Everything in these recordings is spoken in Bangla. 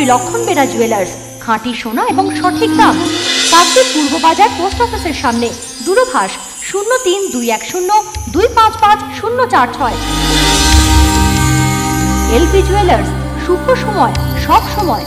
শ্রী লক্ষণ বেরা জুয়েলার্স, খাঁটি সোনা এবং সঠিক দাম। কাকদ্বীপ পূর্ব বাজার পোস্ট অফিসের সামনে। দূরভাষ 032102555046। এলপি জুয়েলার্স, শুভ সময় সব সময়।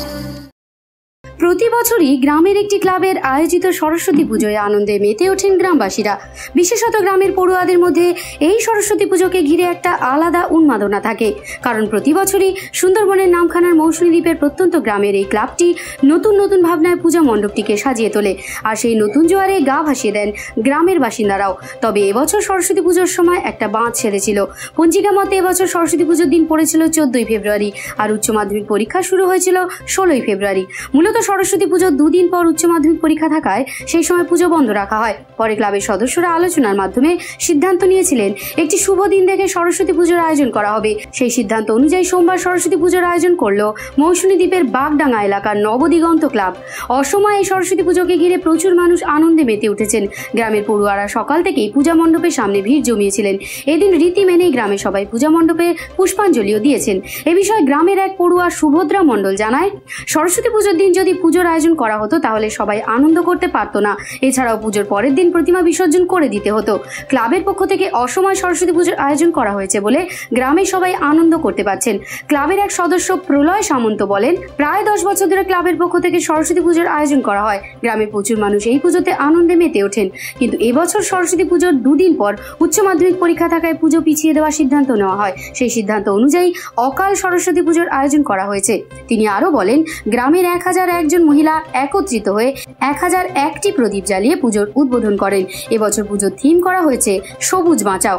প্রতি বছরই গ্রামের একটি ক্লাবের আয়োজিত সরস্বতী পুজোয় আনন্দে মেতে ওঠেন গ্রামবাসীরা। বিশেষত গ্রামের পড়ুয়াদের মধ্যে এই সরস্বতী পুজোকে ঘিরে একটা আলাদা উন্মাদনা থাকে, কারণ প্রতি বছরই সুন্দরবনের নামখানার মৌসুমী দ্বীপের প্রত্যন্ত গ্রামের এই ক্লাবটি নতুন নতুন ভাবনায় পূজা মণ্ডপটিকে সাজিয়ে তোলে, আর সেই নতুন জোয়ারে গা ভাসিয়ে দেন গ্রামের বাসিন্দারাও। তবে এবছর সরস্বতী পুজোর সময় একটা বাঁধ ছেড়েছিল। পঞ্জিকা মতে এবছর সরস্বতী পুজোর দিন পড়েছিল 14ই ফেব্রুয়ারি, আর উচ্চ মাধ্যমিক পরীক্ষা শুরু হয়েছিল 16ই ফেব্রুয়ারি। মূলত সরস্বতী পুজোর দুদিন পর উচ্চ মাধ্যমিক পরীক্ষা থাকায় সেই সময় পুজো বন্ধ রাখা হয়। পরে ক্লাবের সদস্যরা আলোচনার মাধ্যমে সিদ্ধান্ত নিয়েছিলেন একটি শুভ দিন দেখে সরস্বতী পুজোর আয়োজন করা হবে। সেই সিদ্ধান্ত অনুযায়ী সোমবার সরস্বতী পুজোর আয়োজন করল মৌসুমী দ্বীপের বাগডাঙ্গা এলাকার নবদিগন্ত ক্লাব। অসময়ে এই সরস্বতী পুজোকে ঘিরে প্রচুর মানুষ আনন্দে মেতে উঠেছেন। গ্রামের পড়ুয়ারা সকাল থেকেই পূজা মণ্ডপের সামনে ভিড় জমিয়েছিলেন। এদিন রীতি মেনেই গ্রামে সবাই পূজা মণ্ডপে পুষ্পাঞ্জলিও দিয়েছেন। এ বিষয়ে গ্রামের এক পড়ুয়া সুভদ্রা মণ্ডল জানায়, সরস্বতী পুজোর দিন যদি পুজোর আয়োজন করা হতো তাহলে সবাই আনন্দ করতে পারতো না। এছাড়াও পুজোর পরের দিন প্রতিমা বিসর্জন করে দিতে হতো। ক্লাবের পক্ষ থেকে অসময় সরস্বতী পুজোর আয়োজন করা হয়েছে বলে গ্রামের সবাই আনন্দ করতে পারছেন। ক্লাবের এক সদস্য প্রলয় সামন্ত বলেন, প্রায় 10 বছর ধরে ক্লাবের পক্ষ থেকে সরস্বতী পুজোর আয়োজন করা হয়। গ্রামে প্রচুর মানুষ এই পুজোতে আনন্দে মেতে ওঠেন, কিন্তু এবছর সরস্বতী পুজোর দুদিন পর উচ্চ মাধ্যমিক পরীক্ষা থাকায় পুজো পিছিয়ে দেওয়ার সিদ্ধান্ত নেওয়া হয়। সেই সিদ্ধান্ত অনুযায়ী অকাল সরস্বতী পুজোর আয়োজন করা হয়েছে। তিনি আরো বলেন, গ্রামের 1001 জন মহিলা একত্রিত হয়ে 1001টি প্রদীপ জ্বালিয়ে পুজোর উদ্বোধন করেন। এবছর পুজোর থিম করা হয়েছে সবুজ বাঁচাও।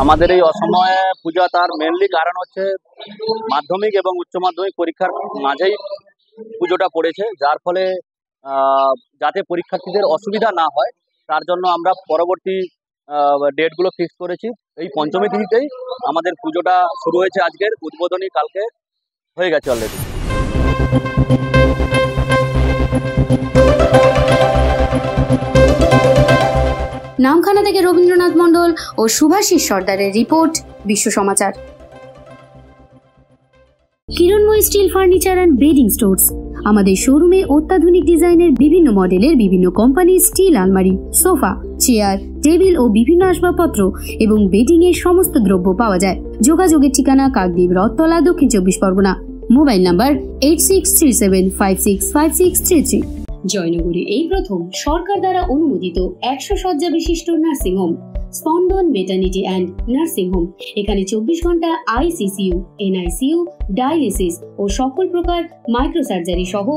আমাদের এই অসময়ে পূজা তার মেনলি কারণ হচ্ছে মাধ্যমিক এবং উচ্চ মাধ্যমিক পরীক্ষার মাঝেই পুজোটা পড়েছে, যার ফলে যাতে পরীক্ষার্থীদের অসুবিধা না হয় তার জন্য আমরা পরবর্তী ডেটগুলো ফিক্স করেছি। এই পঞ্চমী তিথিতেই আমাদের পুজোটা শুরু হয়েছে। আজকের উদ্বোধনী কালকে হয়ে গেছে অলরেডি। নামখানা থেকে রবীন্দ্রনাথ মণ্ডল ও শুভাশিস সর্দারের report, Bishwa Samachar. Kiranmoy steel furniture and bedding stores. আমাদের শোরুমে অত্যাধুনিক ডিজাইনের বিভিন্ন মডেলের বিভিন্ন কোম্পানির স্টিল আলমারি, সোফা, চেয়ার, টেবিল ও বিভিন্ন আসবাবপত্র এবং বেডিং এর সমস্ত দ্রব্য পাওয়া যায়। যোগাযোগের ঠিকানা কাকদ্বীপ, রথতলা, দক্ষিণ 24 পরগনা। Mobile number 8637565633। জয়নগরে এই প্রথম সরকার দ্বারা অনুমোদিত 100 শয্যা বিশিষ্ট নার্সিংহোম স্পন্দন মেটার্নিটি অ্যান্ড নার্সিং হোম। এখানে 24 ঘন্টা আইসিসিইউ, এনআইসিইউ, ডায়ালিসিস ও সকল প্রকার মাইক্রোসার্জারি সহ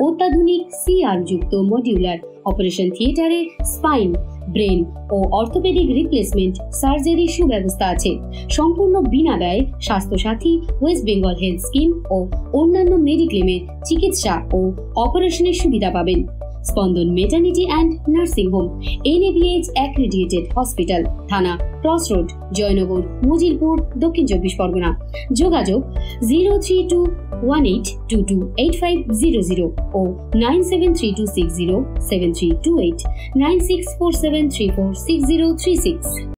অত্যাধুনিক সিআর যুক্ত modular operation theatre spine, brain ও অর্থোপেডিক রিপ্লেসমেন্ট সার্জারির সুব্যবস্থা আছে। সম্পূর্ণ বিনা ব্যয় Swasthyasathi, West Bengal health scheme ও অন্যান্য মেডিক্লেমের চিকিৎসা ও অপারেশনের সুবিধা পাবেন। Spandan maternity and nursing home, NABH accredited hospital, Thana cross road, Joynagar, Majilpur, Dakshin 24 Pargana. যোগাযোগ 03218228500 ও 9732607328, 9647346036।